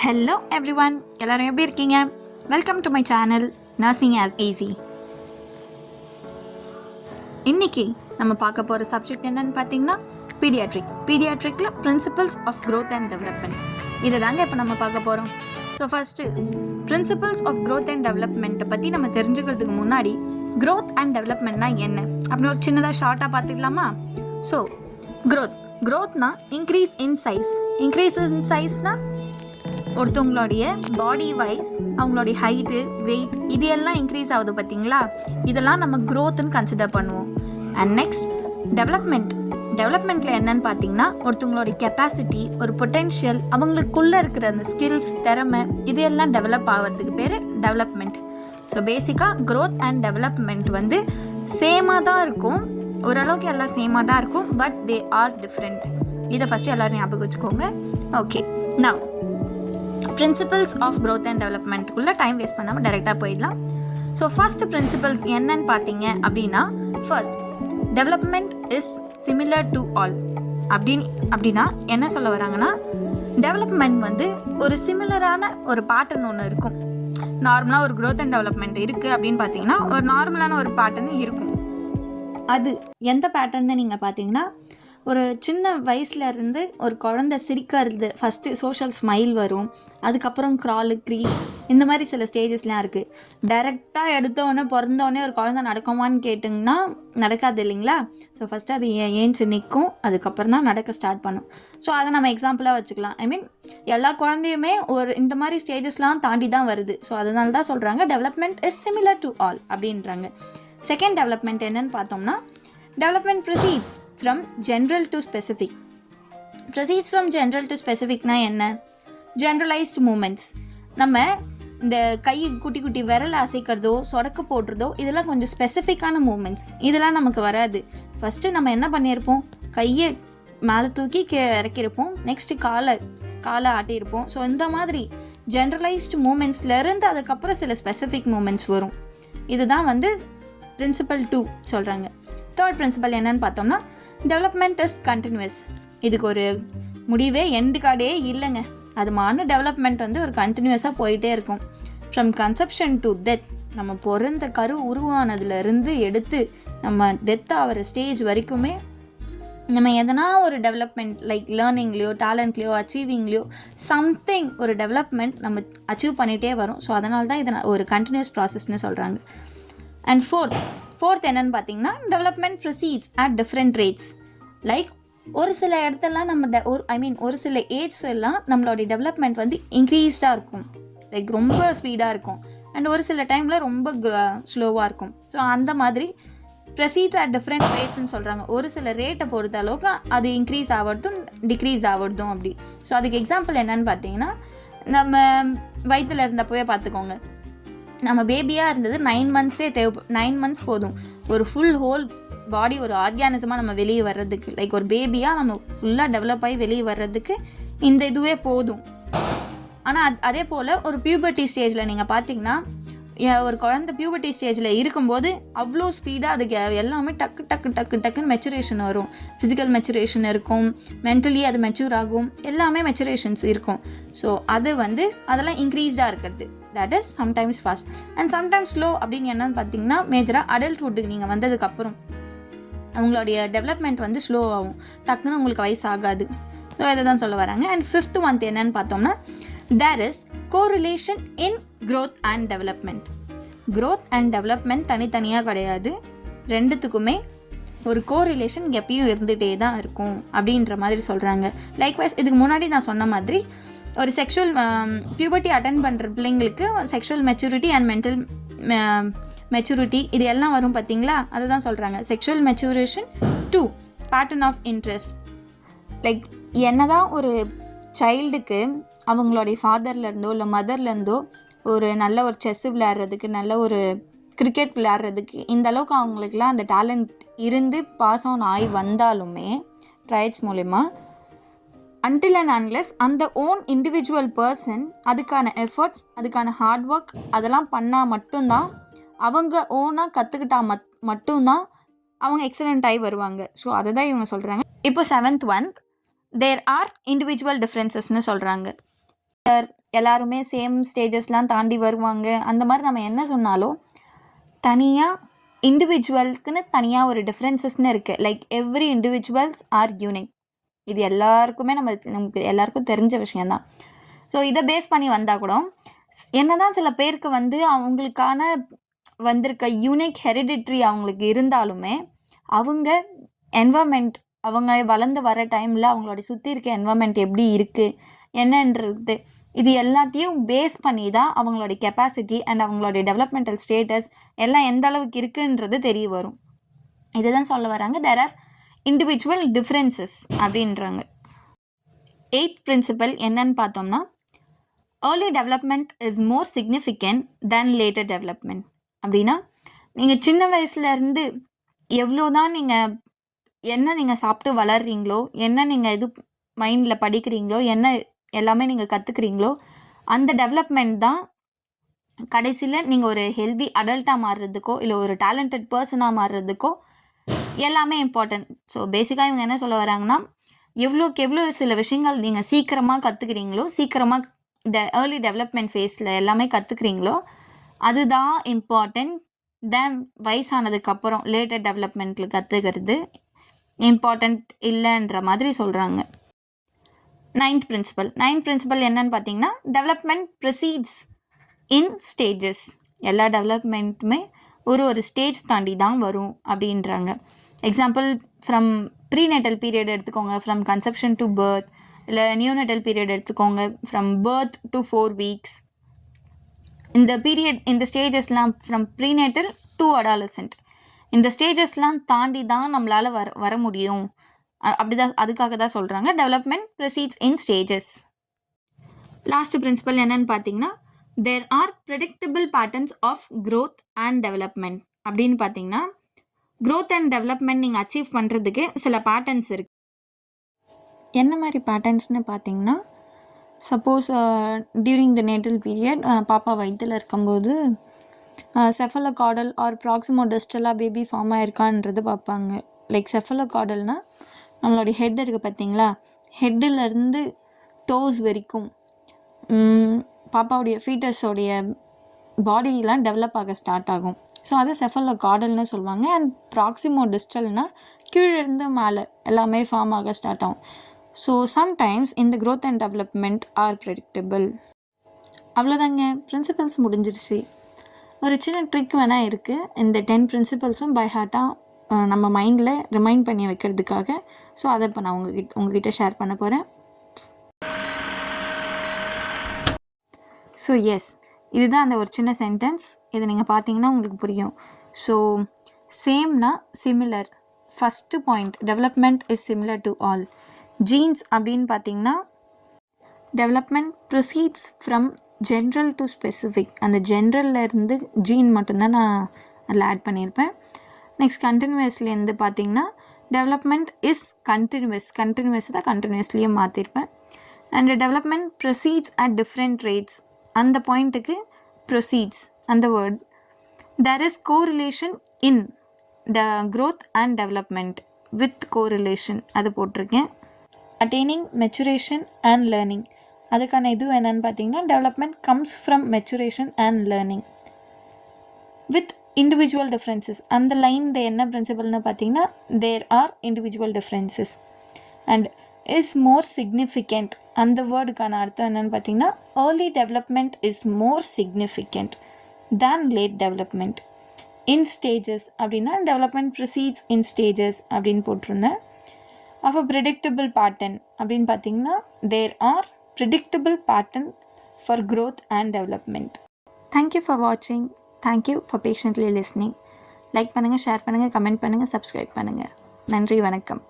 Hello everyone, எல்லோரும் எப்படி இருக்கீங்க? Welcome to my channel nursing as easy. இன்றைக்கி நம்ம பார்க்க போகிற சப்ஜெக்ட் என்னென்னு பார்த்தீங்கன்னா பீடியாட்ரிக்கில் principles of growth and development. இதை தாங்க இப்போ நம்ம பார்க்க போகிறோம். So first principles of growth and டெவலப்மெண்ட்டை பற்றி நம்ம தெரிஞ்சுக்கிறதுக்கு முன்னாடி க்ரோத் அண்ட் டெவலப்மெண்ட்னா என்ன அப்படின்னு ஒரு சின்னதாக ஷார்ட்டாக பார்த்துக்கலாமா? ஸோ க்ரோத்னா இன்க்ரீஸ் இன் சைஸ்னால் ஒருத்தவங்களுடைய பாடி வைஸ் அவங்களுடைய ஹைட்டு, வெயிட் இது எல்லாம் இன்க்ரீஸ் ஆகுது பார்த்தீங்களா? இதெல்லாம் நம்ம க்ரோத்துன்னு கன்சிடர் பண்ணுவோம். அண்ட் நெக்ஸ்ட் டெவலப்மெண்ட்டில் என்னன்னு பார்த்தீங்கன்னா ஒருத்தவங்களுடைய கெப்பாசிட்டி, ஒரு பொட்டென்ஷியல், அவங்களுக்குள்ளே இருக்கிற அந்த ஸ்கில்ஸ், திறமை இது எல்லாம் டெவலப் ஆகிறதுக்கு பேர் டெவலப்மெண்ட். ஸோ பேசிக்காக க்ரோத் அண்ட் டெவலப்மெண்ட் சேமாக தான் இருக்கும், ஓரளவுக்கு எல்லாம் சேமாக தான் இருக்கும், பட் தே ஆர் டிஃப்ரெண்ட். இதை ஃபஸ்ட்டு எல்லோரும் ஞாபகம் வச்சுக்கோங்க. Okay, now principles of growth and டெவலப்மெண்ட்டுக்குள்ளே டைம் வேஸ்ட் பண்ணாமல் டைரெக்டாக போயிடலாம். ஸோ ஃபர்ஸ்ட் பிரின்சிபல்ஸ் என்னன்னு பார்த்தீங்க அப்படின்னா, first development is similar to all. அப்படின்னா என்ன சொல்ல வராங்கன்னா, டெவலப்மெண்ட் ஒரு சிமிலரான ஒரு பேட்டர்ன் ஒன்று இருக்கும். நார்மலாக ஒரு க்ரோத் அண்ட் டெவலப்மெண்ட் இருக்குது அப்படின்னு பார்த்தீங்கன்னா ஒரு நார்மலான ஒரு பேட்டர்ன் இருக்கும். அது எந்த பேட்டர்ன்னு நீங்கள் பார்த்தீங்கன்னா, ஒரு சின்ன வயசுலேருந்து ஒரு குழந்தை சிரிக்கிறது, ஃபஸ்ட்டு சோஷியல் ஸ்மைல் வரும், அதுக்கப்புறம் க்ராலு, க்ரீப், இந்த மாதிரி சில ஸ்டேஜஸ்லாம் இருக்குது. டைரெக்டாக எடுத்தோடனே பிறந்தோடனே ஒரு குழந்தை நடக்குமான்னு கேட்டிங்கன்னா நடக்காது இல்லைங்களா? ஸோ ஃபஸ்ட்டு அது ஏன்ச்சு நிற்கும், அதுக்கப்புறம் தான் நடக்க ஸ்டார்ட் பண்ணும். ஸோ அதை நம்ம எக்ஸாம்பிளாக வச்சுக்கலாம். எல்லா குழந்தையுமே ஒரு இந்த மாதிரி ஸ்டேஜஸ்லாம் தாண்டி தான் வருது. ஸோ அதனால தான் சொல்கிறாங்க development is similar to all அப்படின்றாங்க. செகண்ட் டெவலப்மெண்ட் என்னன்னு பார்த்தோம்னா, development proceeds from general to specific. னா என்ன? Generalised moments. நம்ம இந்த கை குட்டி குட்டி விரல் அசைக்கிறதோ, சொடக்க போடுறதோ, இதெல்லாம் கொஞ்சம் ஸ்பெசிஃபிக்கான மூமெண்ட்ஸ். இதெல்லாம் நமக்கு வராது. ஃபஸ்ட்டு நம்ம என்ன பண்ணியிருப்போம், கையை மேலே தூக்கி இறக்கியிருப்போம், நெக்ஸ்ட்டு காலை ஆட்டியிருப்போம். ஸோ இந்த மாதிரி ஜென்ரலைஸ்டு மூமெண்ட்ஸ்லேருந்து அதுக்கப்புறம் சில ஸ்பெசிஃபிக் மூமெண்ட்ஸ் வரும். இதுதான் பிரின்சிபல் 2 சொல்கிறாங்க. தேர்ட் பிரின்சிபல் என்னன்னு பார்த்தோம்னா, டெவலப்மெண்ட் இஸ் கண்டினியூஸ். இதுக்கு ஒரு முடிவே எண்டு கார்டே இல்லைங்க. அதுமான டெவலப்மெண்ட் ஒரு கண்டினியூஸாக போயிட்டே இருக்கும். ஃப்ரம் கன்செப்ஷன் டு டெத், நம்ம பிறந்த கரு உருவானதுலேருந்து எடுத்து நம்ம டெத் ஆகிற ஸ்டேஜ் வரைக்குமே நம்ம எதனா ஒரு டெவலப்மெண்ட் லைக் லேர்னிங்லேயோ, டேலண்ட்லேயோ, அச்சீவிங்லேயோ சம்திங் ஒரு டெவலப்மெண்ட் நம்ம அச்சீவ் பண்ணிகிட்டே வரும். ஸோ அதனால தான் இதை ஒரு கண்டினியூஸ் ப்ராசஸ்ன்னு சொல்கிறாங்க. அண்ட் ஃபோர்த் என்னன்னு பார்த்தீங்கன்னா, development proceeds at different rates. Like ஒரு சில இடத்துலலாம் நம்ம ஒரு சில ஏஜ்ஸ் எல்லாம் நம்மளோடைய டெவலப்மெண்ட் இன்க்ரீஸ்டாக இருக்கும், லைக் ரொம்ப ஸ்பீடாக இருக்கும். அண்ட் ஒரு சில டைமில் ரொம்ப ஸ்லோவாக இருக்கும். ஸோ அந்த மாதிரி ப்ரொசீட்ஸ் அட் டிஃப்ரெண்ட் ரேட்ஸ்ன்னு சொல்கிறாங்க. ஒரு சில ரேட்டை பொறுத்த அளவுக்கு அது இன்க்ரீஸ் ஆகிறதும் டிக்ரீஸ் ஆகிறதும் அப்படி. ஸோ அதுக்கு எக்ஸாம்பிள் என்னன்னு பார்த்தீங்கன்னா, நம்ம வயிற்றில் இருந்தப்போவே பார்த்துக்கோங்க, நம்ம பேபியாக இருந்தது 9 மந்த்ஸே 9 மந்த்ஸ் போதும் ஒரு ஃபுல் ஹோல் பாடி ஒரு ஆர்கானிசமாக நம்ம வெளியே வர்றதுக்கு. லைக் ஒரு பேபியாக நம்ம ஃபுல்லாக டெவலப் ஆகி வெளியே வர்றதுக்கு இந்த இதுவே போதும். ஆனால் அதே போல் ஒரு பியூபர்ட்டி ஸ்டேஜில் நீங்கள் பார்த்தீங்கன்னா, ஒரு குழந்தை பியூபர்ட்டி ஸ்டேஜில் இருக்கும்போது அவ்வளோ ஸ்பீடாக அதுக்கு எல்லாமே டக்குன்னு மெச்சுரேஷன் வரும். ஃபிசிக்கல் மெச்சுரேஷன் இருக்கும், மென்டலி அது மெச்சூர் ஆகும், எல்லாமே மெச்சுரேஷன்ஸ் இருக்கும். ஸோ அது அதெல்லாம் இன்க்ரீஸ்டாக இருக்கிறது. That is sometimes fast and sometimes slow. அப்படின்னு என்னன்னு பார்த்தீங்கன்னா, மேஜராக அடல்ட்ஹுட்டுக்கு நீங்கள் வந்ததுக்கப்புறம் அவங்களுடைய டெவலப்மெண்ட் ஸ்லோ ஆகும், டக்குன்னு உங்களுக்கு வயசு ஆகாது. ஸோ இதை தான் சொல்ல வராங்க. அண்ட் ஃபிஃப்த் என்னன்னு பார்த்தோம்னா, there is correlation in growth and development. Growth and development தனித்தனியாக கிடையாது, ரெண்டுத்துக்குமே ஒரு கோரிலேஷன் எப்பயும் இருந்துகிட்டே தான் இருக்கும் அப்படின்ற மாதிரி சொல்கிறாங்க. லைக்வைஸ் இதுக்கு முன்னாடி நான் சொன்ன மாதிரி ஒரு செக்ஷுவல் பியூபர்ட்டி அட்டென்ட் பண்ணுற பிள்ளைங்களுக்கு sexual maturity and mental maturity இது எல்லாம் வரும் பார்த்தீங்களா? அதை தான் சொல்கிறாங்க. Sexual maturation 2 pattern of interest. Like என்னதான் ஒரு சைல்டுக்கு அவங்களுடைய ஃபாதர்லேருந்தோ இல்லை மதர்லேருந்தோ ஒரு நல்ல ஒரு செஸ்ஸு விளையாடுறதுக்கு, நல்ல ஒரு கிரிக்கெட் விளையாடுறதுக்கு இந்த அளவுக்கு அவங்களுக்குலாம் அந்த டேலண்ட் இருந்து பாஸ் ஆன் ஆகி வந்தாலுமே ட்ரைட்ஸ் மூலிமா until and unless அந்த ஓன் இண்டிவிஜுவல் பர்சன் அதுக்கான எஃபர்ட்ஸ், அதுக்கான ஹார்ட் ஒர்க் அதெல்லாம் பண்ணால் மட்டும்தான், அவங்க ஓனாக கற்றுக்கிட்டா மட்டும்தான் அவங்க எக்ஸலண்ட் ஆகி வருவாங்க. ஸோ அதை தான் இவங்க சொல்கிறாங்க. இப்போ 7th தேர் ஆர் இண்டிவிஜுவல் டிஃப்ரென்சஸ்ன்னு சொல்கிறாங்க. எல்லாருமே சேம் ஸ்டேஜஸ்லாம் தாண்டி வருவாங்க. அந்த மாதிரி நம்ம என்ன சொன்னாலும் தனியாக இண்டிவிஜுவல்க்குன்னு தனியாக ஒரு டிஃப்ரென்சஸ்ன்னு இருக்குது. Like every individuals R unique. இது எல்லாருக்குமே நமக்கு எல்லாருக்கும் தெரிஞ்ச விஷயந்தான். ஸோ இதை பேஸ் பண்ணி வந்தால் கூட என்னதான் சில பேருக்கு வந்து அவங்களுக்கான வந்திருக்க யூனிக் ஹெரிடிட்ரி அவங்களுக்கு இருந்தாலுமே அவங்க என்வரன்மெண்ட் அவங்க வளர்ந்து வர டைமில் அவங்களோட சுற்றி இருக்க என்வரன்மெண்ட் எப்படி இருக்குது என்னன்றது இது எல்லாத்தையும் பேஸ் பண்ணி தான் அவங்களோட கெப்பாசிட்டி அண்ட் அவங்களோட டெவலப்மெண்டல் ஸ்டேட்டஸ் எல்லாம் எந்த அளவுக்கு இருக்குன்றது தெரிய வரும். இதுதான் சொல்ல வராங்க, தேர் ஆர் இண்டிவிஜுவல் டிஃப்ரென்சஸ் அப்படின்றாங்க. 8th பிரின்சிபல் என்னன்னு பார்த்தோம்னா, early development is more significant than later development. அப்படின்னா நீங்கள் சின்ன வயசுலேருந்து எவ்வளோ தான் நீங்கள் சாப்பிட்டு வளர்றீங்களோ, என்ன நீங்கள் இது மைண்டில் படிக்கிறீங்களோ, என்ன எல்லாமே நீங்கள் கற்றுக்குறீங்களோ, அந்த டெவலப்மெண்ட் தான் கடைசியில் நீங்கள் ஒரு ஹெல்தி அடல்ட்டாக மாறுறதுக்கோ இல்லை ஒரு டேலண்டட் பர்சனாக மாறுறதுக்கோ எல்லாமே இம்பார்ட்டன்ட். ஸோ பேசிக்காக இவங்க என்ன சொல்ல வராங்கன்னா, எவ்வளோக்கு எவ்வளோ சில விஷயங்கள் நீங்கள் சீக்கிரமாக கற்றுக்குறீங்களோ, சீக்கிரமாக ஏர்லி டெவலப்மெண்ட் ஃபேஸில் எல்லாமே கற்றுக்குறீங்களோ அதுதான் இம்பார்ட்டன்ட் தென் வயசானதுக்கப்புறம் லேட்டர் டெவலப்மெண்ட்டில் கற்றுக்கிறது இம்பார்ட்டண்ட் இல்லைன்ற மாதிரி சொல்கிறாங்க. 9th பிரின்சிபல் என்னன்னு பார்த்தீங்கன்னா, டெவலப்மெண்ட் ப்ரொசீட்ஸ் இன் ஸ்டேஜஸ். எல்லா டெவலப்மெண்ட்டுமே ஒரு ஸ்டேஜ் தாண்டி தான் வரும் அப்படின்றாங்க. எக்ஸாம்பிள் ஃப்ரம் ப்ரீநேட்டல் பீரியட் எடுத்துக்கோங்க, ஃப்ரம் கன்செப்ஷன் டு பர்த். இல்லை நியூநேட்டல் பீரியட் எடுத்துக்கோங்க, ஃப்ரம் பர்த் டு 4 weeks. இந்த ஸ்டேஜஸ்லாம் ஃப்ரம் ப்ரீநேட்டல் டு அடாலசென்ட், இந்த ஸ்டேஜஸ்லாம் தாண்டி தான் நம்மளால் வர முடியும். அப்படிதான், அதுக்காக தான் சொல்கிறாங்க development proceeds in stages. Last principle என்னன்னு பார்த்தீங்கன்னா, there are predictable patterns of growth and development. அப்படின்னு பார்த்தீங்கன்னா, க்ரோத் அண்ட் டெவலப்மெண்ட் நீங்கள் அச்சீவ் பண்ணுறதுக்கு சில பேட்டர்ன்ஸ் இருக்குது. என்ன மாதிரி பேட்டர்ன்ஸ்னு பார்த்தீங்கன்னா, suppose during the natal period பாப்பா வயிற்றில் இருக்கும்போது செஃபலோகார்டல் ஆர் ப்ராக்சிமோடிஸ்டலாக பேபி ஃபார்ம் ஆகிருக்கான்றது பார்ப்பாங்க. லைக் செஃபலோகார்டல்னால் நம்மளுடைய ஹெட் இருக்குது பார்த்தீங்களா, ஹெட்டிலேருந்து டோஸ் வரைக்கும் பாப்பாவுடைய ஃபீட்டஸோடைய பாடியெலாம் டெவலப் ஆக ஸ்டார்ட் ஆகும். ஸோ அதை செஃபலோகார்டல்னு சொல்லுவாங்க. அண்ட் ப்ராக்சிமோடிஸ்டல்னால் கீழிருந்து மேலே எல்லாமே ஃபார்ம் ஆக ஸ்டார்ட் ஆகும். ஸோ சம்டைம்ஸ் இந்த growth and development R predictable. அவ்வளோதாங்க, பிரின்சிபல்ஸ் முடிஞ்சிருச்சு. ஒரு சின்ன ட்ரிக் வேணால் இருக்குது, இந்த 10 பிரின்சிபல்ஸும் பை ஹார்ட்டாக நம்ம மைண்டில் ரிமைண்ட் பண்ணி வைக்கிறதுக்காக. ஸோ அதை இப்போ நான் உங்ககிட்ட ஷேர் பண்ண போகிறேன். ஸோ எஸ், இதுதான் அந்த ஒரு சின்ன சென்டென்ஸ். இதை நீங்கள் பார்த்தீங்கன்னா உங்களுக்கு புரியும். ஸோ சேம்னா similar. First point, development is similar to all. Genes அப்படின்னு பார்த்தீங்கன்னா, development proceeds from general to specific. அந்த ஜென்ரல்லேருந்து ஜீன் மட்டும்தான் நான் அதில் ஆட் பண்ணியிருப்பேன். நெக்ஸ்ட் கண்டினியூஸ்லேருந்து பார்த்தீங்கன்னா, டெவலப்மெண்ட் இஸ் கண்டினியூஸ் தான் கண்டினியூஸ்லேயே மாற்றிருப்பேன். And development proceeds at different rates. அந்த பாயிண்ட்டுக்கு ப்ரொசீட்ஸ் அந்த word. There is correlation in the growth and development with correlation அது போட்டிருக்கேன். அட்டெய்னிங் மெச்சுரேஷன் அண்ட் லேர்னிங், அதுக்கான இது என்னென்னு பார்த்தீங்கன்னா, development comes from maturation and learning with individual differences. அந்த லைனில் என்ன பிரின்சிபல்னு பார்த்தீங்கன்னா, there are individual differences. And is more significant, அந்த வேர்டுக்கான அர்த்தம் என்னென்னு பார்த்தீங்கன்னா, early development is more significant than late development. In stages அப்படின்னா டெவலப்மெண்ட் ப்ரொசீட்ஸ் இன் ஸ்டேஜஸ் அப்படின்னு போட்டிருந்தேன். அப்போ ப்ரெடிக்டபிள் பேட்டர்ன் அப்படின்னு பார்த்தீங்கன்னா, there are predictable pattern for growth and development. Thank you for வாட்சிங். Thank you for patiently listening. Like பண்ணுங்கள், share பண்ணுங்கள், comment பண்ணுங்கள், சப்ஸ்கிரைப் பண்ணுங்கள். நன்றி, வணக்கம்.